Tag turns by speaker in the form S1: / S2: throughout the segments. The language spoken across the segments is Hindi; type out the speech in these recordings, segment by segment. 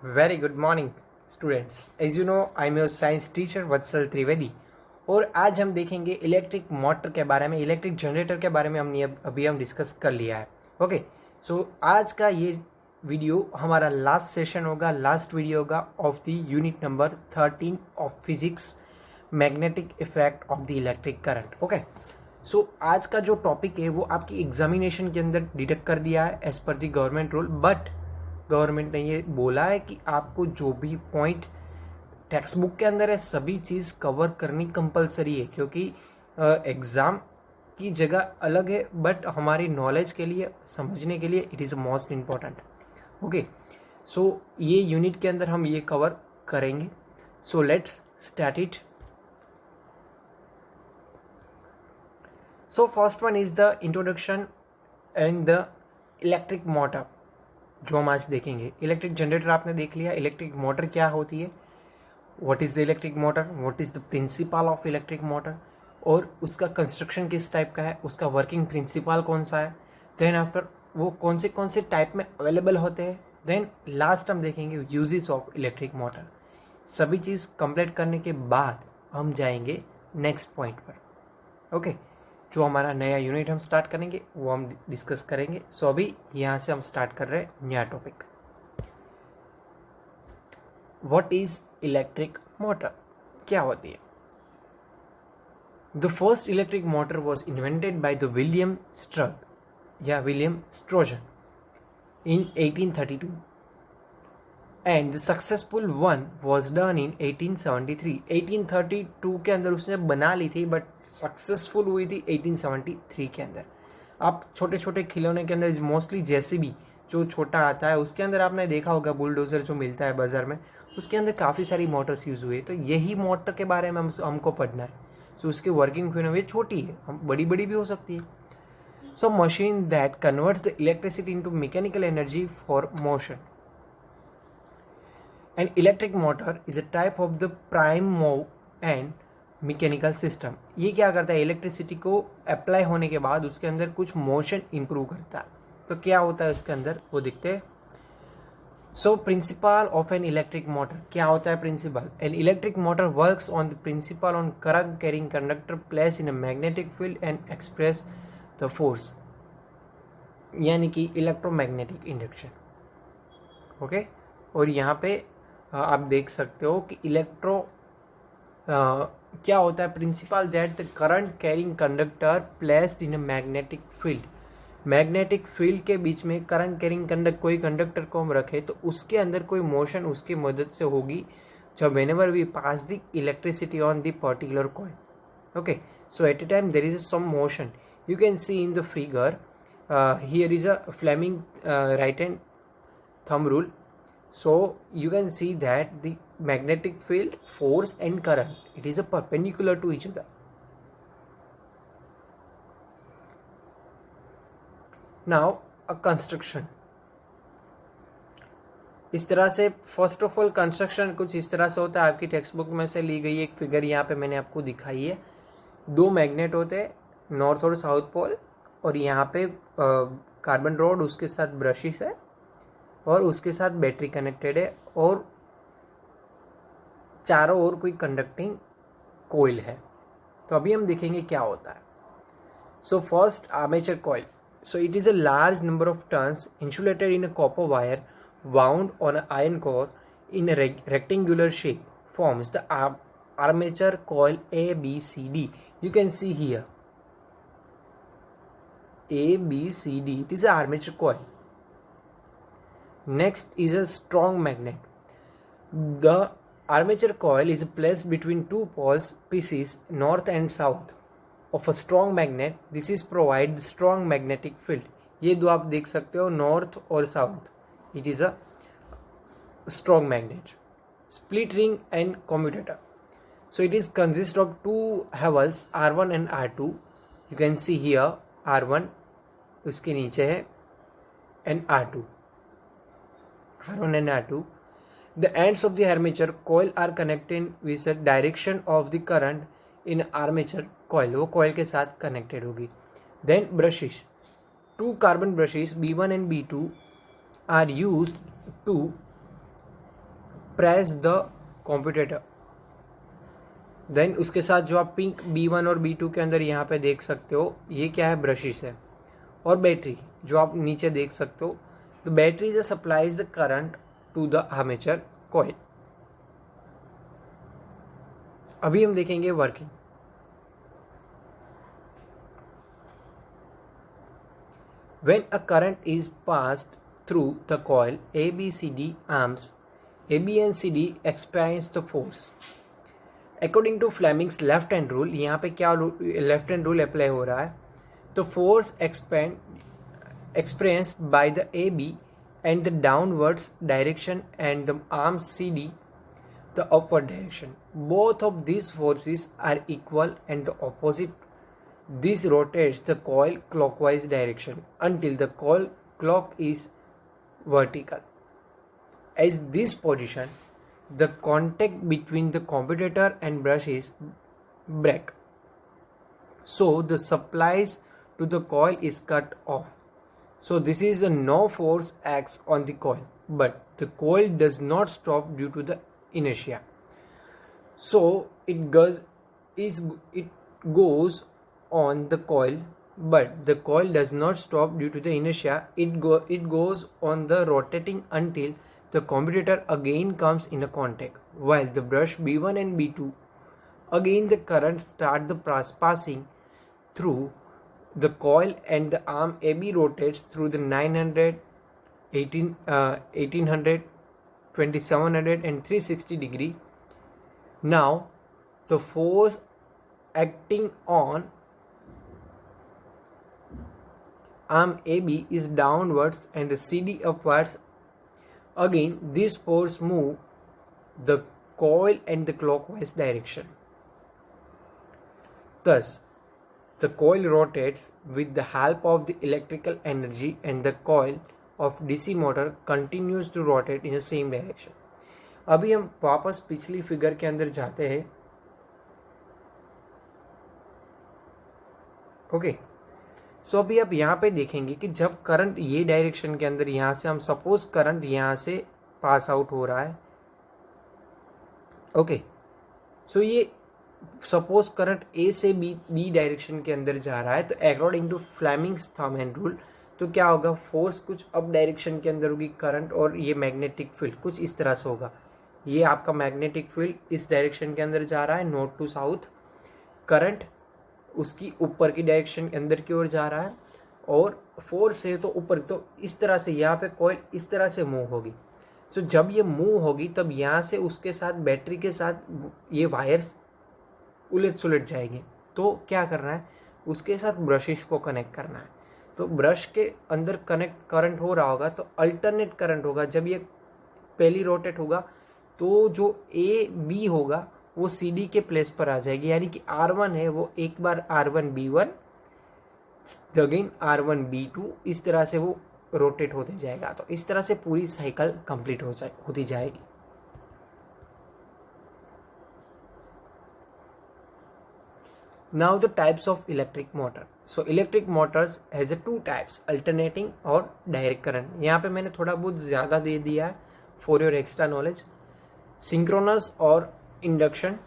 S1: Very good morning students. As you know I am your science teacher Vatsal Trivedi. और आज हम देखेंगे इलेक्ट्रिक मोटर के बारे में, इलेक्ट्रिक जनरेटर के बारे में हमने अभी डिस्कस कर लिया है। ओके, सो आज का ये वीडियो हमारा लास्ट सेशन होगा, लास्ट वीडियो होगा of the unit number 13 of physics, magnetic effect of the electric current. Okay, so आज का जो टॉपिक है वो आपकी एग्जामिनेशन के अंदर डिटेक्ट कर दिया है as per the government rule, but government ने ये बोला है कि आपको जो भी पॉइंट टेक्स्ट बुक के अंदर है सभी चीज़ कवर करनी कंपलसरी है, क्योंकि एग्ज़ाम की जगह अलग है बट हमारी नॉलेज के लिए, समझने के लिए it is most important. Okay, so ये यूनिट के अंदर हम ये कवर करेंगे। So let's start it. So first one is the introduction and the electric motor. जो हम आज देखेंगे, इलेक्ट्रिक जनरेटर आपने देख लिया, इलेक्ट्रिक मोटर क्या होती है, what is the electric motor, what is the principle of electric motor, और उसका कंस्ट्रक्शन किस टाइप का है, उसका वर्किंग प्रिंसिपल कौन सा है, देन आफ्टर वो कौन से टाइप में अवेलेबल होते हैं, देन लास्ट हम देखेंगे यूजेस ऑफ इलेक्ट्रिक मोटर। सभी चीज़ कंप्लीट करने के बाद हम जाएंगे नेक्स्ट पॉइंट पर। ओके, जो हमारा नया यूनिट हम स्टार्ट करेंगे वो हम डिस्कस करेंगे। सो अभी यहाँ से हम स्टार्ट कर रहे हैं नया topic. What is electric motor, क्या होती है? The first electric motor was invented by the William Sturgeon या William Sturgeon in 1832 and the successful one was done in 1873। 1832 के अंदर उसने बना ली थी बट सक्सेसफुल हुई थी 1873 के अंदर। आप छोटे छोटे खिलौने के अंदर मोस्टली जेसीबी जो छोटा आता है उसके अंदर आपने देखा होगा, बुलडोजर जो मिलता है बाजार में, उसके अंदर काफ़ी सारी मोटर्स यूज़ हुई है। तो यही मोटर के बारे में हमको पढ़ना है। सो उसकी वर्किंग हुई है, छोटी है, हम बड़ी बड़ी भी हो सकती है। So machine that converts the electricity into mechanical energy for motion. An electric motor is a type of the prime move and mechanical system. ये क्या करता है, इलेक्ट्रिसिटी को अप्लाई होने के बाद उसके अंदर कुछ मोशन इंप्रूव करता है। तो क्या होता है उसके अंदर वो दिखते हैं। So principle of an electric motor, क्या होता है principle? An electric motor works on the principle on current carrying conductor place in a magnetic field and express the force, यानी कि इलेक्ट्रोमैग्नेटिक इंडक्शन। ओके, और यहाँ पे आप देख सकते हो कि क्या होता है, principal that the current carrying conductor placed in a magnetic field. Magnetic field के बीच में करंट कैरिंग कोई कंडक्टर को हम रखें तो उसके अंदर कोई मोशन उसकी मदद से होगी जब whenever we pass the electricity on the particular coil. Okay, so at a time there is some motion you can see in the figure. Here is a Fleming right hand thumb rule. So you can see that the magnetic field, force and current, it is a perpendicular to each other. Now a construction, इस तरह से फर्स्ट ऑफ ऑल कंस्ट्रक्शन कुछ इस तरह से होता है। आपकी टेक्स्ट बुक में से ली गई एक फिगर यहाँ पे मैंने आपको दिखाई है। दो मैग्नेट होते हैं, नॉर्थ और साउथ पोल, और यहाँ पे कार्बन रॉड, उसके साथ ब्रशिस है और उसके साथ बैटरी कनेक्टेड है, और चारों ओर कोई कंडक्टिंग कोयल है। तो अभी हम देखेंगे क्या होता है। So first armature coil. So it is a large number of turns insulated in a copper wire wound on an iron core in a rectangular shape forms the armature coil ABCD. You can see here ABCD, it is an armature coil. Next is a strong magnet. The armature coil is placed between two poles pieces north and south of a strong magnet. This is provide strong magnetic field. ये दो आप देख सकते हो, नॉर्थ और south, it is a strong magnet. Split ring and commutator. So it is consist of two havels R1 and R2. You can see here R1 उसके नीचे है and R2. R1 and R2. The ends of the armature coil are connected with the direction of the current in armature coil. वो coil के साथ connected होगी. Then brushes. Two carbon brushes B1 and B2 are used to press the commutator. Then उसके साथ जो आप पिंक B1 और B2 के अंदर यहाँ पे देख सकते हो, ये क्या है, ब्रशिस है। और बैटरी जो आप नीचे देख सकते हो, द बैटरी जो supplies the current to the armature coil. अभी हम देखेंगे working. When a current is passed through the coil ABCD arms, AB and CD experience the force. According to Fleming's left hand rule, यहाँ पे क्या लेफ्ट हैंड रूल अप्लाई हो रहा है, तो force experienced by the AB and the downwards direction and the arm CD the upward direction. Both of these forces are equal and the opposite. This rotates the coil clockwise direction until the coil clock is vertical. At this position, the contact between the commutator and brushes break. So the supplies to the coil is cut off. So this is a no force acts on the coil, but the coil does not stop due to the inertia. So it goes on the coil, but the coil does not stop due to the inertia. It goes on the rotating until the commutator again comes in a contact, while the brush B1 and B2 again the current start the passing through the coil and the arm AB rotates through the 900, 1800, 2700 and 360 degree. Now the force acting on arm AB is downwards and the CD upwards. Again these force move the coil in the clockwise direction. Thus the coil rotates with the help of the electrical energy and the coil of DC motor continues to rotate in the same direction. अभी हम वापस पिछली फिगर के अंदर जाते हैं। ओके, सो अभी आप यहाँ पे देखेंगे कि जब करंट ये डायरेक्शन के अंदर, यहाँ से हम सपोज करंट यहाँ से पास आउट हो रहा है। ओके, सो ये सपोज करंट ए से बी डायरेक्शन के अंदर जा रहा है, तो according to Fleming's thumb and rule तो क्या होगा, फोर्स कुछ अप डायरेक्शन के अंदर होगी करंट, और ये मैग्नेटिक फील्ड कुछ इस तरह से होगा। ये आपका मैग्नेटिक फील्ड इस डायरेक्शन के अंदर जा रहा है, नॉर्थ टू साउथ, करंट उसकी ऊपर की डायरेक्शन के अंदर की ओर जा रहा है, और फोर्स है तो ऊपर, तो इस तरह से यहाँ पे कॉइल इस तरह से मूव होगी। सो जब ये मूव होगी तब यहाँ से उसके साथ बैटरी के साथ ये वायर्स उलट सुलट जाएंगे। तो क्या करना है, उसके साथ ब्रशेस को कनेक्ट करना है। तो ब्रश के अंदर कनेक्ट करंट हो रहा होगा तो अल्टरनेट करंट होगा। जब ये पहली रोटेट होगा तो जो ए बी होगा वो सी डी के प्लेस पर आ जाएगी, यानी कि R1 है वो एक बार R1 B1 again R1 B2 इस तरह से वो रोटेट होते जाएगा। तो इस तरह से पूरी साइकिल कंप्लीट होती जाएगी। Now the types of electric motor. So electric motors has a two types, alternating और direct current. यहाँ पे मैंने थोड़ा बहुत ज़्यादा दे दिया है for your extra knowledge. Synchronous और इंडक्शन,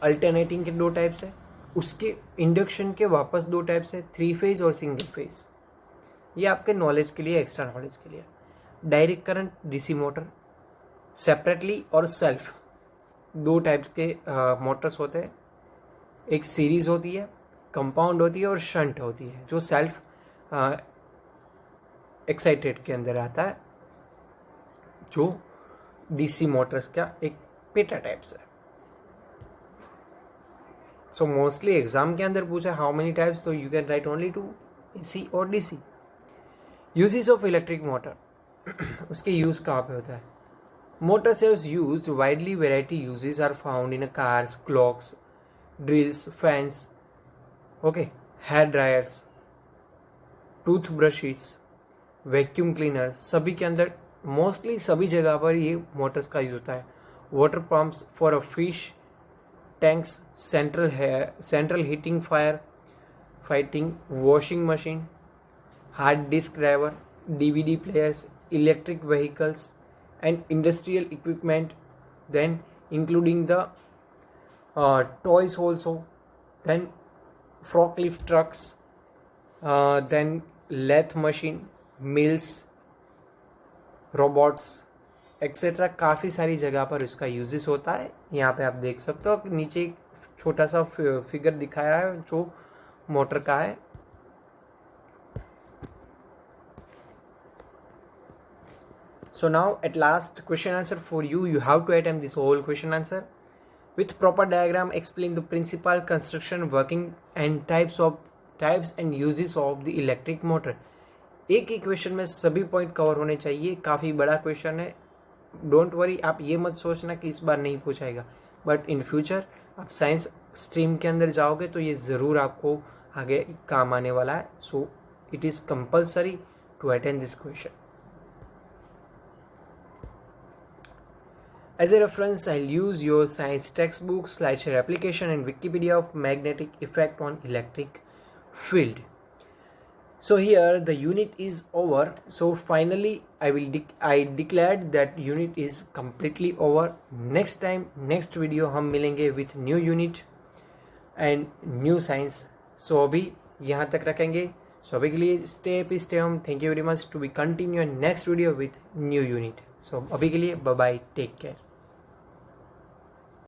S1: अल्टरनेटिंग के दो टाइप्स है, उसके इंडक्शन के वापस दो टाइप्स है, 3 फेज और सिंगल फेज। ये आपके नॉलेज के लिए, एक्स्ट्रा नॉलेज के लिए। Direct current DC motor separately और सेल्फ दो टाइप्स के मोटर्स होते हैं। एक सीरीज होती है, कंपाउंड होती है और शंट होती है, जो सेल्फ एक्साइटेड के अंदर आता है, जो डीसी मोटर्स का एक पेटा टाइप्स है। सो मोस्टली एग्जाम के अंदर पूछा हाउ मेनी टाइप्स, तो you can write only 2, AC और DC. Uses of electric motor, उसके यूज कहाँ पे होता है। Motor cells used widely, variety uses are found in cars, clocks, drills, fans, okay, hair dryers, tooth brushes, vacuum cleaner, सभी के अंदर मोस्टली सभी जगह पर ये मोटर्स का यूज होता है। Water pumps for a fish tanks, central heating fire fighting, washing machine, hard disk driver, DVD players, electric vehicles and industrial equipment, then including the toys also, then forklift trucks, then lathe machine, mills, robots etcetera काफ़ी सारी जगह पर इसका यूजेस होता है। यहाँ पे आप देख सकते हो नीचे एक छोटा सा फिगर दिखाया है जो मोटर का है। So now at last question answer for you. You have to attempt this whole question answer. With proper diagram explain the principal construction working and types and uses of the electric motor. एक ही क्वेश्चन में सभी पॉइंट कवर होने चाहिए। काफ़ी बड़ा क्वेश्चन है, डोंट वरी। आप ये मत सोचना कि इस बार नहीं पूछाएगा, बट इन फ्यूचर आप साइंस स्ट्रीम के अंदर जाओगे तो ये ज़रूर आपको आगे काम आने वाला है। So it is compulsory to attend this question. As a reference, I'll use your science textbook, SlideShare application and Wikipedia of magnetic effect on electric field. So here the unit is over. So finally I declared that unit is completely over. Next time, next video हम मिलेंगे with new unit and new science. So अभी यहाँ तक रखेंगे। So अभी के लिए stay happy, stay home. Thank you very much. To be continue next video with new unit. So अभी के लिए bye bye, take care.